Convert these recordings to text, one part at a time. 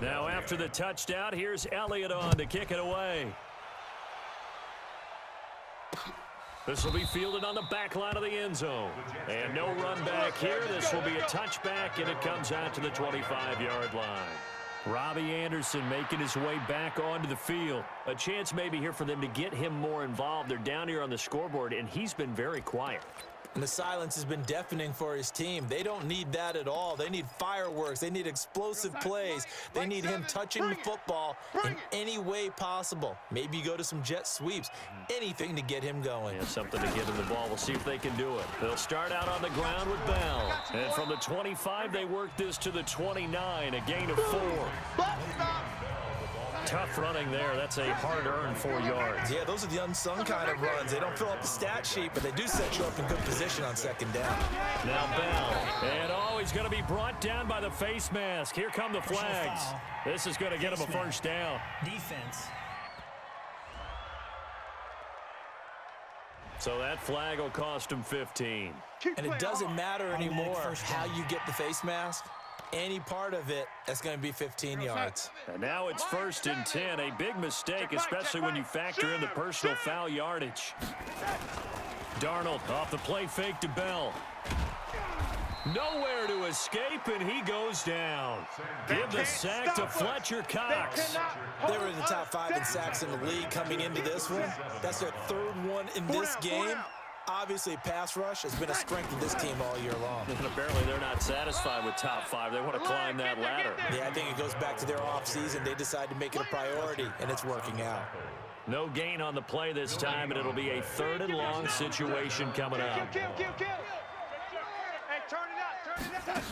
Now after the touchdown, here's Elliott on to kick it away. This will be fielded on the back line of the end zone. And no run back here. This will be a touchback, and it comes out to the 25-yard line. Robbie Anderson making his way back onto the field. A chance maybe here for them to get him more involved. They're down here on the scoreboard, and he's been very quiet. And the silence has been deafening for his team. They don't need that at all. They need fireworks. They need explosive plays. They need him touching the football in any way possible. Maybe you go to some jet sweeps. Anything to get him going. Yeah, something to get him the ball. We'll see if they can do it. They'll start out on the ground with Bell. And from the 25, they work this to the 29, a gain of 4. Tough running there. That's a hard-earned 4 yards. Yeah, those are the unsung kind of runs. They don't fill up the stat sheet, but they do set you up in good position on second down. Now Bell. And he's going to be brought down by the face mask. Here come the flags. This is going to get him a first down. Defense. So that flag will cost him 15. And it doesn't matter anymore how you get the face mask. Any part of it, that's going to be 15 yards. And now it's 1st and 10. A big mistake, especially when you factor in the personal foul yardage. Darnold off the play fake to Bell. Nowhere to escape, and he goes down. Give the sack to Fletcher Cox. They were in the top 5 in sacks in the league coming into this one. That's their 3rd one in this game. Obviously, pass rush has been a strength of this team all year long. And apparently they're not satisfied with top 5. They want to climb that ladder. Yeah, I think it goes back to their offseason. They decided to make it a priority, and it's working out. No gain on the play this time, and it'll be a 3rd and long situation coming up. Hey, turn it up.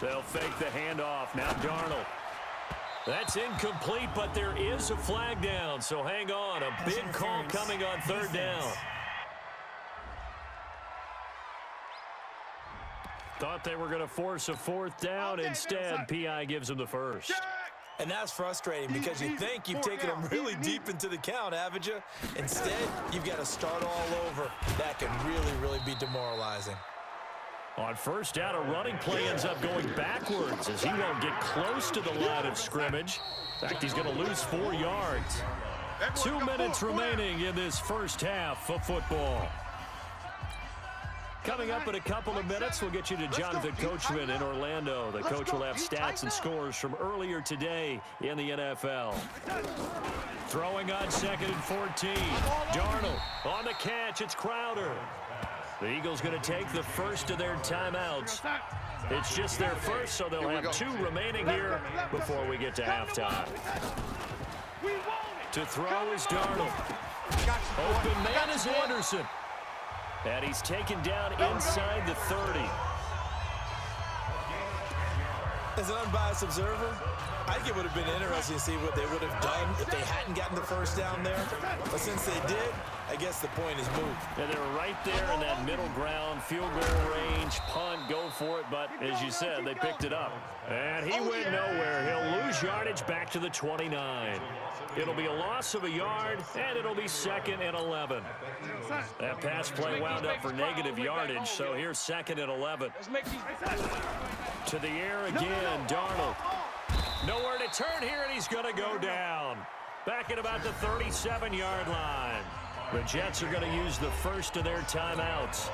They'll fake the handoff. Now Darnold. That's incomplete, but there is a flag down, so hang on. A big call coming on 3rd down. Thought they were going to force a 4th down. Instead, P.I. gives them the first. And that's frustrating because you think you've taken them really deep into the count, haven't you? Instead, you've got to start all over. That can really be demoralizing. On 1st down, a running play ends up going backwards as he won't get close to the line of scrimmage. In fact, he's going to lose 4 yards. 2 minutes remaining in this first half of football. Coming up in a couple of minutes, we'll get you to Jonathan Coachman in Orlando. The coach will have stats and scores from earlier today in the NFL. Throwing on 2nd and 14. Darnold on the catch. It's Crowder. The Eagles going to take the first of their timeouts. It's just their first, so they'll have 2 remaining here before we get to halftime. To throw is Darnold. Open man is Anderson. And he's taken down inside the 30. As an unbiased observer, I think it would have been interesting to see what they would have done if they hadn't gotten the first down there. But since they did, I guess the point is moved. Yeah, they were right there in that middle ground, field goal range, punt, go for it. But as you said, they picked it up. And he went nowhere. He'll lose yardage back to the 29. It'll be a loss of a yard, and it'll be 2nd and 11. That pass play wound up for negative yardage, so here's 2nd and 11. To the air again, Darnold. Nowhere to turn here, and he's going to go down. Back at about the 37-yard line. The Jets are going to use the first of their timeouts,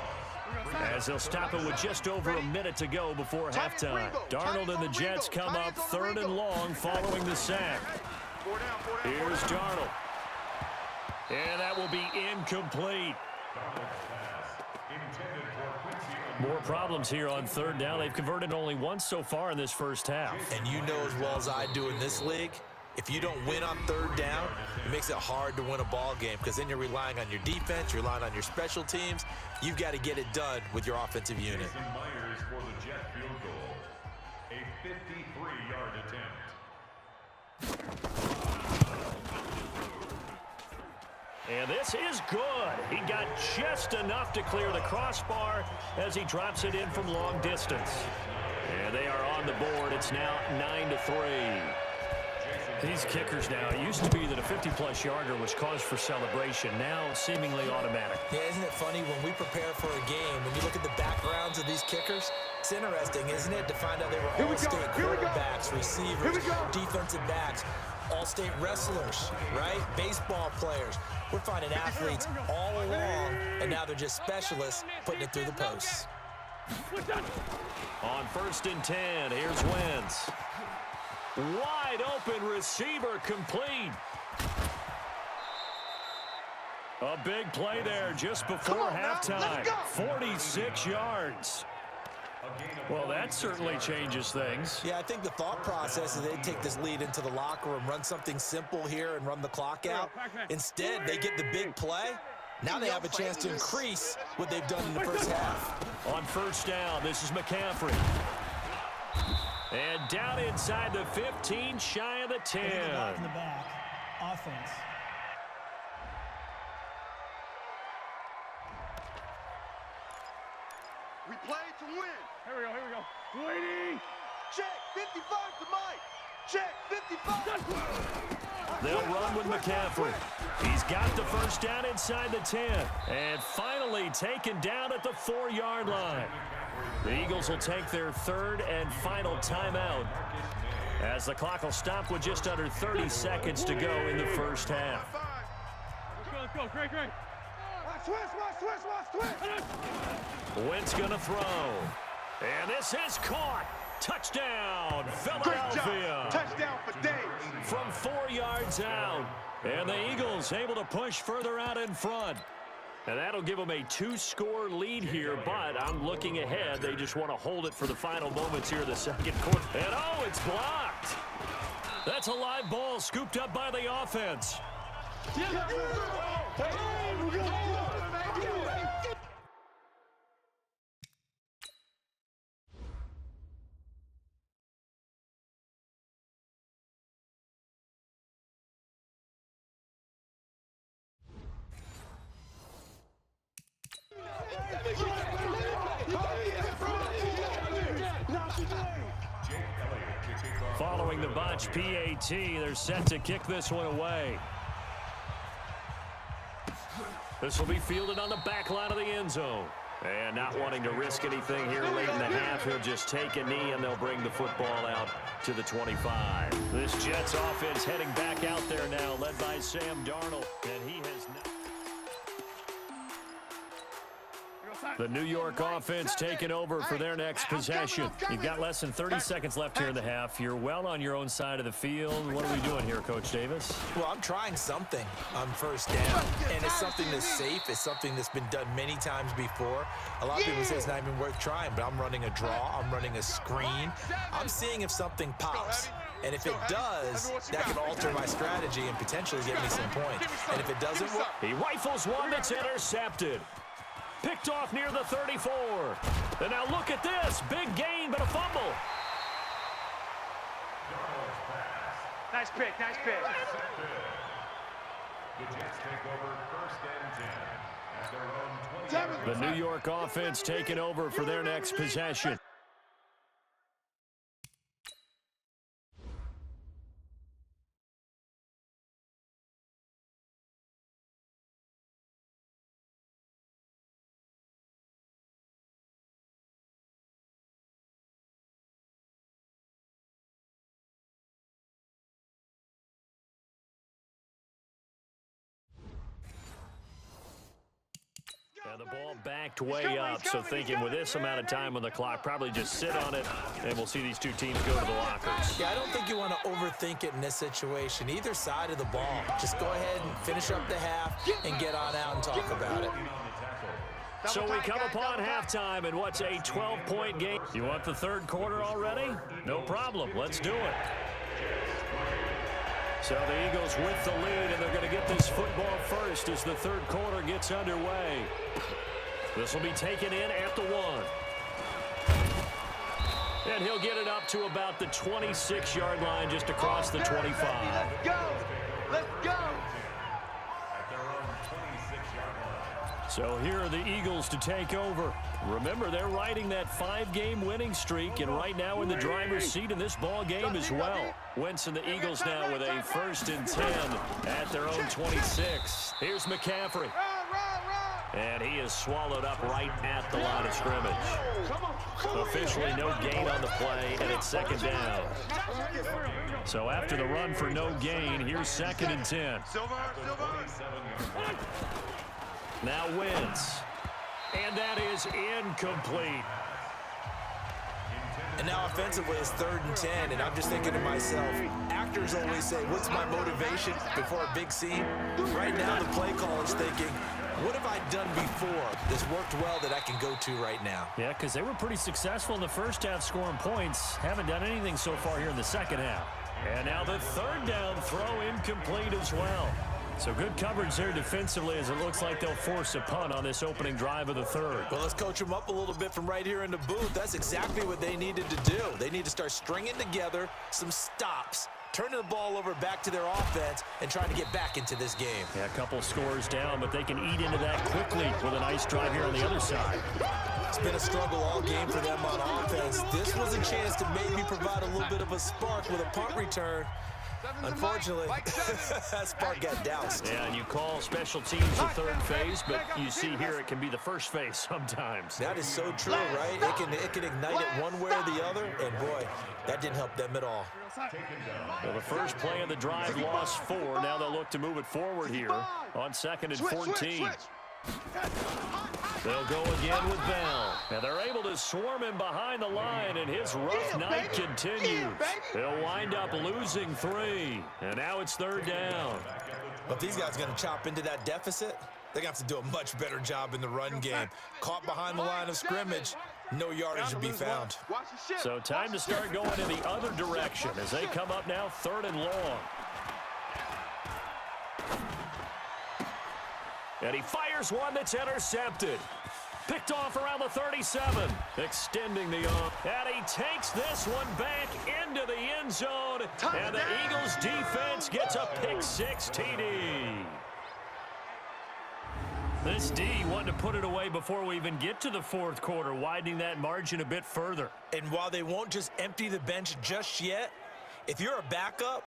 as they'll stop it with just over a minute to go before halftime. Darnold and the Jets come up 3rd and long following the sack. Here's Darnold. And that will be incomplete. More problems here on 3rd down. They've converted only once so far in this first half. And you know as well as I do in this league, if you don't win on 3rd down, it makes it hard to win a ball game because then you're relying on your defense, you're relying on your special teams. You've got to get it done with your offensive unit. Myers for the Jet field goal. A 53-yard attempt. And this is good. He got just enough to clear the crossbar as he drops it in from long distance. And they are on the board. It's now 9-3. These kickers now, it used to be that a 50-plus yarder was cause for celebration. Now seemingly automatic. Yeah, isn't it funny when we prepare for a game, when you look at the backgrounds of these kickers, It's interesting, isn't it, to find out they were all-state quarterbacks, receivers, defensive backs, all-state wrestlers, right? Baseball players. We're finding athletes all along, and now they're just specialists putting it through the posts. On 1st and 10, here's Wentz. Wide open receiver complete. A big play there just before halftime. 46 yards. Well, that certainly changes things. Yeah, I think the thought process is they take this lead into the locker room, run something simple here and run the clock out. Instead, they get the big play. Now they have a chance to increase what they've done in the first half. On 1st down, this is McCaffrey. And down inside the 15, shy of the 10. In the back. Offense. We play to win. Here we go. Lady! Check, 55 to Mike. Check, 55. They'll run with McCaffrey. He's got the 1st down inside the 10. And finally taken down at the 4-yard line. The Eagles will take their 3rd and final timeout, as the clock will stop with just under 30 seconds to go in the first half. Let's go. Great. Watch, Wentz gonna throw. And this is caught. Touchdown, Philadelphia. Touchdown for Dave. From 4 yards out. And the Eagles able to push further out in front. And that'll give them a 2-score lead here, but I'm looking ahead. They just want to hold it for the final moments here in the second quarter. And oh, it's blocked. That's a live ball scooped up by the offense. Following the botch PAT, they're set to kick this one away. This will be fielded on the back line of the end zone. And not wanting to risk anything here late in the half, he'll just take a knee and they'll bring the football out to the 25. This Jets offense heading back out there now, led by Sam Darnold. And he has not... The New York offense taking over for their next possession. You've got less than 30 seconds left here in the half. You're well on your own side of the field. What are we doing here, Coach Davis? Well, I'm trying something on 1st down, and it's something that's safe. It's something that's been done many times before. A lot of people say it's not even worth trying, but I'm running a draw. I'm running a screen. I'm seeing if something pops. And if it does, that can alter my strategy and potentially get me some points. And if it doesn't work... He rifles one that's intercepted. Picked off near the 34. And now look at this. Big gain, but a fumble. Nice pick. The Jets take over 1st and 10 at their own 20. The New York offense taking over for their next possession. And the ball backed way up, so thinking with this amount of time on the clock, probably just sit on it, and we'll see these two teams go to the lockers. Yeah, I don't think you want to overthink it in this situation. Either side of the ball. Just go ahead and finish up the half and get on out and talk about it. So we come upon halftime, and what's a 12-point game? You want the 3rd quarter already? No problem. Let's do it. So the Eagles with the lead, and they're going to get this football first as the 3rd quarter gets underway. This will be taken in at the 1. And he'll get it up to about the 26-yard line, just across the 25. Let's go. So here are the Eagles to take over. Remember, they're riding that 5-game winning streak, and right now in the driver's seat in this ball game as well. Wentz and the Eagles now with a 1st and 10 at their own 26. Here's McCaffrey. Run. And he is swallowed up right at the line of scrimmage. Officially no gain on the play, and it's second down. So after the run for no gain, here's 2nd and 10. Now Wentz. And that is incomplete. And now offensively it's 3rd and 10, and I'm just thinking to myself, actors always say, what's my motivation before a big scene? Right now the play caller is thinking, what have I done before that's worked well that I can go to right now? Yeah, because they were pretty successful in the first half scoring points. Haven't done anything so far here in the second half. And now the 3rd down throw incomplete as well. So good coverage there defensively as it looks like they'll force a punt on this opening drive of the 3rd. Well, let's coach them up a little bit from right here in the booth. That's exactly what they needed to do. They need to start stringing together some stops, turning the ball over back to their offense, and trying to get back into this game. Yeah, a couple scores down, but they can eat into that quickly with a nice drive here on the other side. It's been a struggle all game for them on offense. This was a chance to maybe provide a little bit of a spark with a punt return. Unfortunately, that spark got doused. Yeah, and you call special teams the 3rd phase, but you see here it can be the 1st phase sometimes. That is so true, right? It can ignite it one way or the other, and boy, that didn't help them at all. Well, the first play of the drive lost 4. Now they'll look to move it forward here on 2nd and 14. They'll go again with Bell. And they're able to swarm him behind the line, and his rough night continues. They'll wind up losing 3. And now it's 3rd down. But if these guys are going to chop into that deficit, they're going to have to do a much better job in the run game. Caught behind the line of scrimmage, no yardage to be found. So time to start going in the other direction as they come up now 3rd and long. And he fires one that's intercepted. Picked off around the 37. Extending the arm. And he takes this one back into the end zone. And the Eagles defense gets a pick-6 TD. This D wanted to put it away before we even get to the 4th quarter, widening that margin a bit further. And while they won't just empty the bench just yet, if you're a backup,